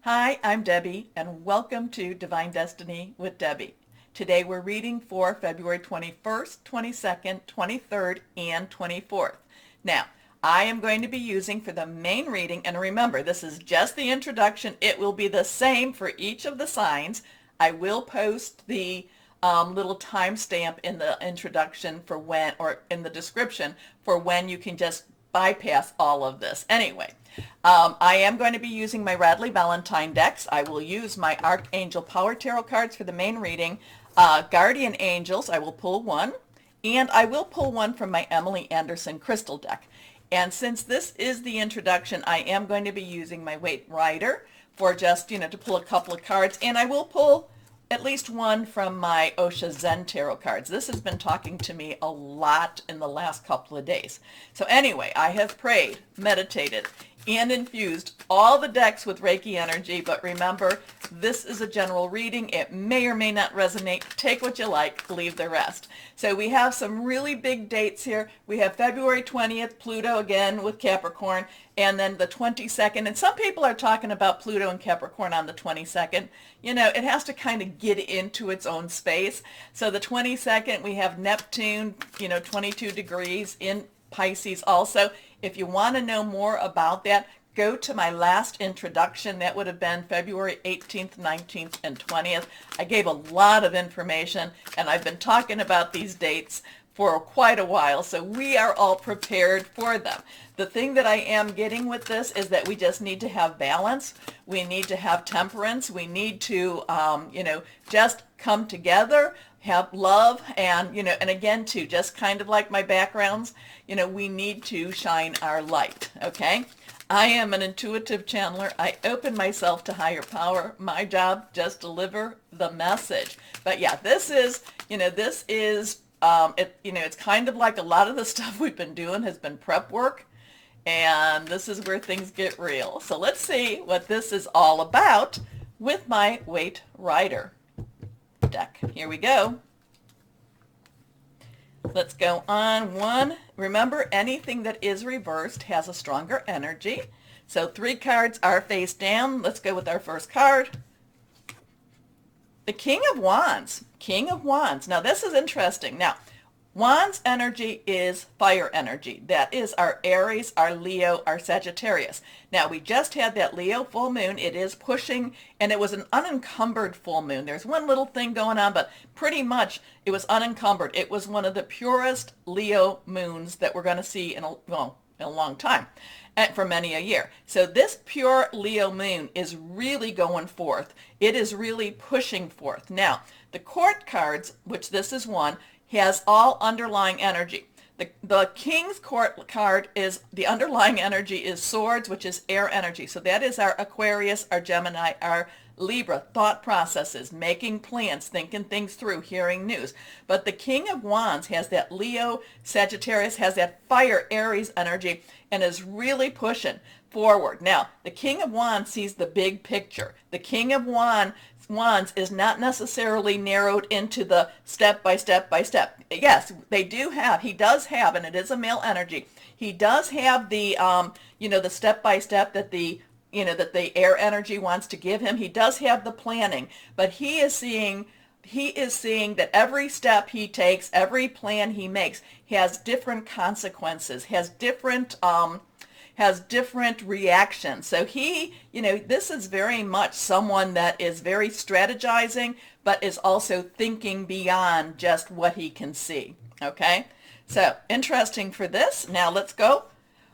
Hi, I'm Debbie, and welcome to Divine Destiny with Debbie. Today we're reading for February 21st, 22nd, 23rd, and 24th. Now, I am going to be using for the main reading, and remember, this is just the introduction. It will be the same for each of the signs. I will post the little timestamp in the introduction for when, or in the description for when you can just bypass all of this. Anyway, I am going to be using my Radley Valentine decks. I will use my Archangel Power Tarot cards for the main reading. Guardian Angels, I will pull one. And I will pull one from my Emily Anderson Crystal deck. And since this is the introduction, I am going to be using my Waite Rider for just, to pull a couple of cards. And I will pull at least one from my Osha Zen Tarot cards. This has been talking to me a lot in the last couple of days. So anyway, I have prayed, meditated, and infused all the decks with Reiki energy, but remember, this is a general reading. It may or may not resonate. Take what you like, leave the rest. So we have some really big dates here. We have February 20th, Pluto again with Capricorn, and then the 22nd, and some people are talking about Pluto and Capricorn on the 22nd. It has to kind of get into its own space. So the 22nd, we have Neptune, 22 degrees in Pisces also. If you want to know more about that, go to my last introduction. That would have been February 18th, 19th, and 20th. I gave a lot of information, and I've been talking about these dates for quite a while, so we are all prepared for them. The thing that I am getting with this is that we just need to have balance. We need to have temperance. We need to, just come together, have love, and, and again, too, just kind of like my backgrounds, we need to shine our light, okay? I am an intuitive channeler. I open myself to higher power. My job, just deliver the message. But yeah, this is, it's kind of like a lot of the stuff we've been doing has been prep work, and this is where things get real. So let's see what this is all about with my Waite Rider deck. Here we go. Let's go on one. Remember, anything that is reversed has a stronger energy. So 3 cards are face down. Let's go with our first card. The King of Wands. King of Wands. Now this is interesting. Now, Wands energy is fire energy. That is our Aries, our Leo, our Sagittarius. Now we just had that Leo full moon. It is pushing, and it was an unencumbered full moon. There's one little thing going on, but pretty much it was unencumbered. It was one of the purest Leo moons that we're going to see in a long time, and for many a year. So this pure Leo moon is really going forth. It is really pushing forth. Now, the court cards, which this is one, has all underlying energy. The King's Court card is, the underlying energy is swords, which is air energy. So that is our Aquarius, our Gemini, our Libra, thought processes, making plans, thinking things through, hearing news. But the King of Wands has that Leo, Sagittarius, has that fire, Aries energy, and is really pushing forward. Now, the King of Wands sees the big picture. The King of Wands is not necessarily narrowed into the step by step by step. Yes, he does have, and it is a male energy. He does have the, the step by step that the air energy wants to give him. He does have the planning, but he is seeing that every step he takes, every plan he makes has different consequences, has different reactions. So this is very much someone that is very strategizing, but is also thinking beyond just what he can see. Okay? So interesting for this. Now let's go.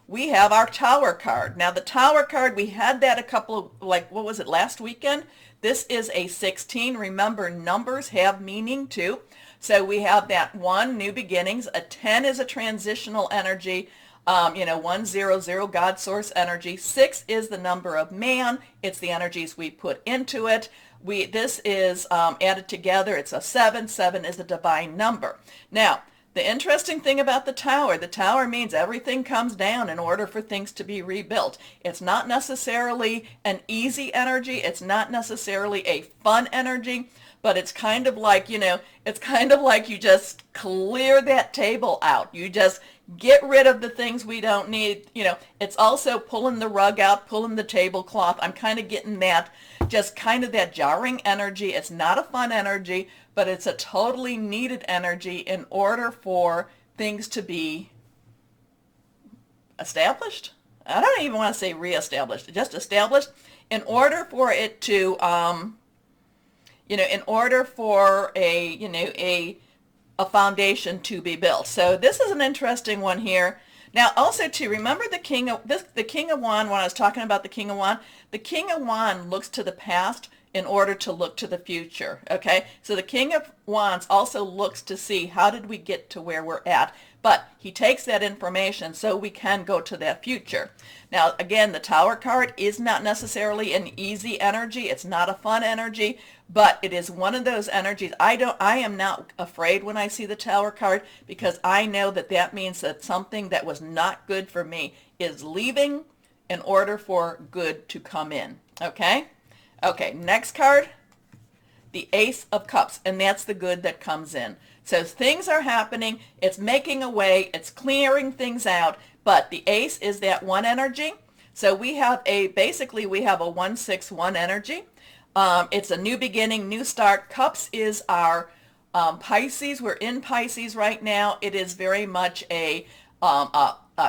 We have our Tower card. Now the Tower card, we had that a couple of, what was it, last weekend? This is a 16. Remember, numbers have meaning too. So we have that 1, new beginnings. A 10 is a transitional energy. 100, God source energy. 6 is the number of man. It's the energies we put into it. This is added together. It's a 7. 7 is a divine number. Now, the interesting thing about the Tower means everything comes down in order for things to be rebuilt. It's not necessarily an easy energy. It's not necessarily a fun energy, but it's kind of like, you just clear that table out. You Get rid of the things we don't need. It's also pulling the rug out, pulling the tablecloth. I'm kind of getting that, just kind of that jarring energy. It's not a fun energy, but it's a totally needed energy in order for things to be established. I don't even want to say reestablished, just established, in order for it to, in order for a foundation to be built. So this is an interesting one here. Now also to remember the King of Wand, when I was talking about the King of Wand looks to the past in order to look to the future. Okay, so the King of Wands also looks to see how did we get to where we're at, but he takes that information so we can go to that future. Now again, the Tower card is not necessarily an easy energy. It's not a fun energy, but it is one of those energies. I am not afraid when I see the Tower card, because I know that that means that something that was not good for me is leaving in order for good to come in. Okay? Okay, next card, the Ace of Cups, and that's the good that comes in. So things are happening, it's making a way, it's clearing things out, but the Ace is that one energy. So we have basically we have a 1-6-1 energy. It's a new beginning, new start. Cups is our Pisces. We're in Pisces right now. It is very much a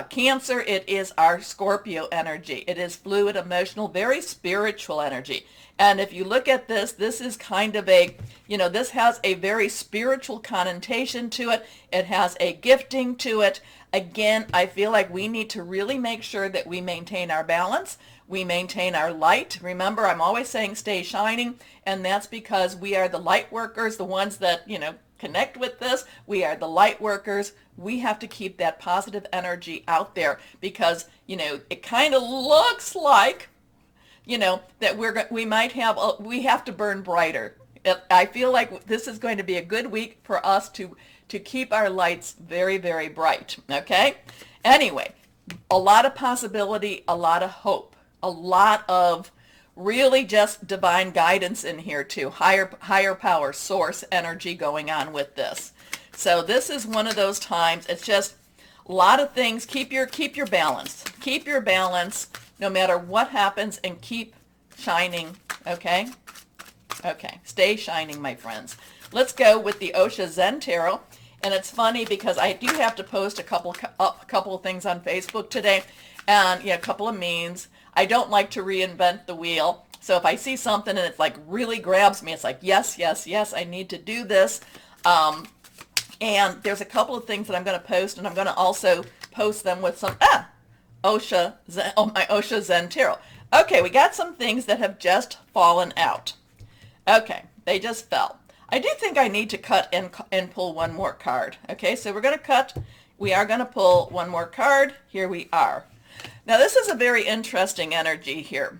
Cancer. It is our Scorpio energy. It is fluid, emotional, very spiritual energy. And if you look at this, this is kind of a, this has a very spiritual connotation to it. It has a gifting to it. Again, I feel like we need to really make sure that we maintain our balance. We maintain our light. Remember, I'm always saying stay shining, and that's because we are the light workers, the ones that, connect with this. We are the light workers. We have to keep that positive energy out there, because, it kind of looks like, that we have to burn brighter. I feel like this is going to be a good week for us to keep our lights very, very bright. Okay? Anyway, a lot of possibility, a lot of hope, a lot of really just divine guidance in here too. Higher power, source energy going on with this. So this is one of those times. It's just a lot of things. Keep your balance. Keep your balance no matter what happens, and keep shining. Okay? Okay. Stay shining, my friends. Let's go with the Osha Zen Tarot. And it's funny because I do have to post a couple of things on Facebook today, and a couple of memes. I don't like to reinvent the wheel. So if I see something and it's like really grabs me, it's like, yes, yes, yes, I need to do this. And there's a couple of things that I'm going to post, and I'm going to also post them with some, my Osha Zen Tarot. Okay, we got some things that have just fallen out. Okay, they just fell. I do think I need to cut and pull one more card. Okay, so we're going to cut. We are going to pull one more card. Here we are. Now this is a very interesting energy here,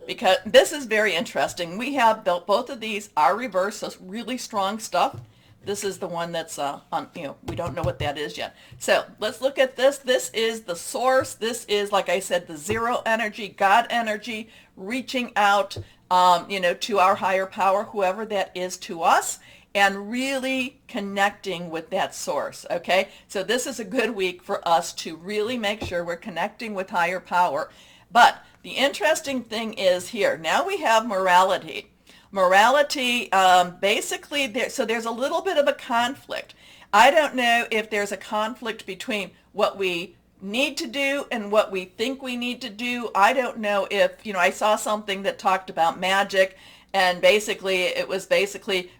because this is very interesting. We have both of these are reversed, so really strong stuff. This is the one that's we don't know what that is yet. So let's look at this. This is the source. This is, like I said, the zero energy, God energy, reaching out, to our higher power, whoever that is to us, and really connecting with that source. Okay, so this is a good week for us to really make sure we're connecting with higher power. But the interesting thing is here, now we have morality. Morality, basically, there's a little bit of a conflict. I don't know if there's a conflict between what we need to do and what we think we need to do. I don't know if, I saw something that talked about magic, and basically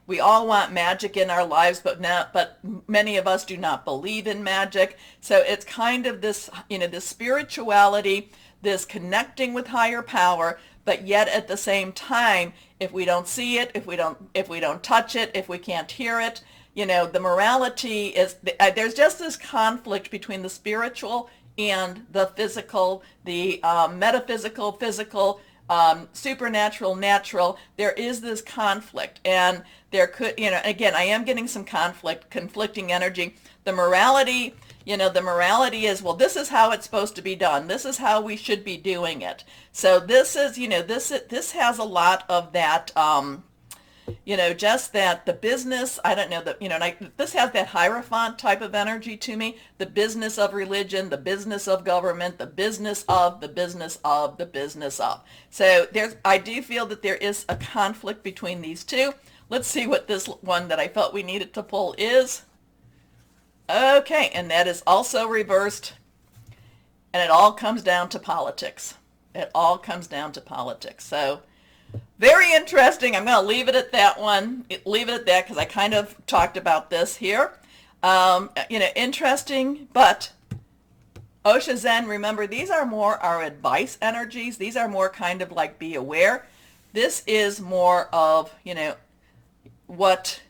we all want magic in our lives, but many of us do not believe in magic. So it's kind of this, this spirituality, this connecting with higher power, but yet at the same time, if we don't see it, if we don't touch it, if we can't hear it, the morality is, there's just this conflict between the spiritual and the physical, the metaphysical, physical, supernatural, natural. There is this conflict, and there could, again, I am getting some conflicting energy. The morality is, well, this is how it's supposed to be done. This is how we should be doing it. So this is, this has a lot of that, just that the business, I don't know, this has that Hierophant type of energy to me, the business of religion, the business of government, the business of, the business of, the business of. So I do feel that there is a conflict between these two. Let's see what this one that I felt we needed to pull is. Okay, and that is also reversed, and it all comes down to politics. It all comes down to politics. So very interesting. I'm going to leave it at that one. Leave it at that because I kind of talked about this here. Interesting, but Osha Zen, remember, these are more our advice energies. These are more kind of like be aware. This is more of, what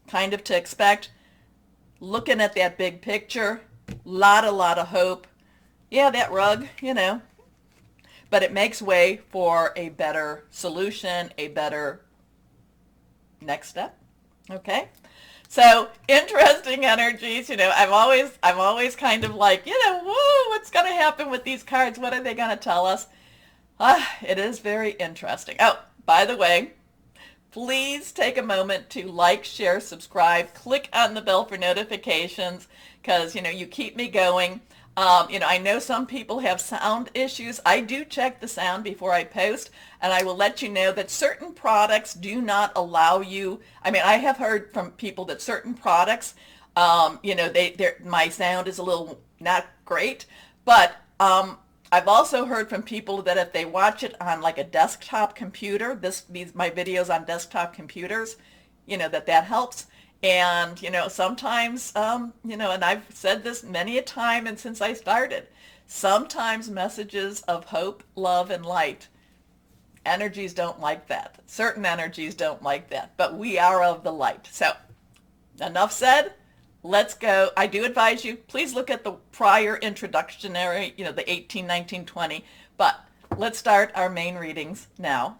kind of to expect. Looking at that big picture, lot of hope. Yeah, that rug, but it makes way for a better solution, a better next step. Okay, so interesting energies. I'm always kind of like, whoa, what's going to happen with these cards? What are they going to tell us? It is very interesting. Oh, by the way, please take a moment to like, share, subscribe, click on the bell for notifications because, you keep me going. I know some people have sound issues. I do check the sound before I post, and I will let you know that certain products do not allow you. I have heard from people that certain products, my sound is a little not great, but I've also heard from people that if they watch it on like a desktop computer, my videos on desktop computers, that helps. And, sometimes, and I've said this many a time and since I started, sometimes messages of hope, love, and light, energies don't like that. Certain energies don't like that, but we are of the light. So, enough said. Let's go. I do advise you, please look at the prior introductionary, the 18, 19, 20, but let's start our main readings now.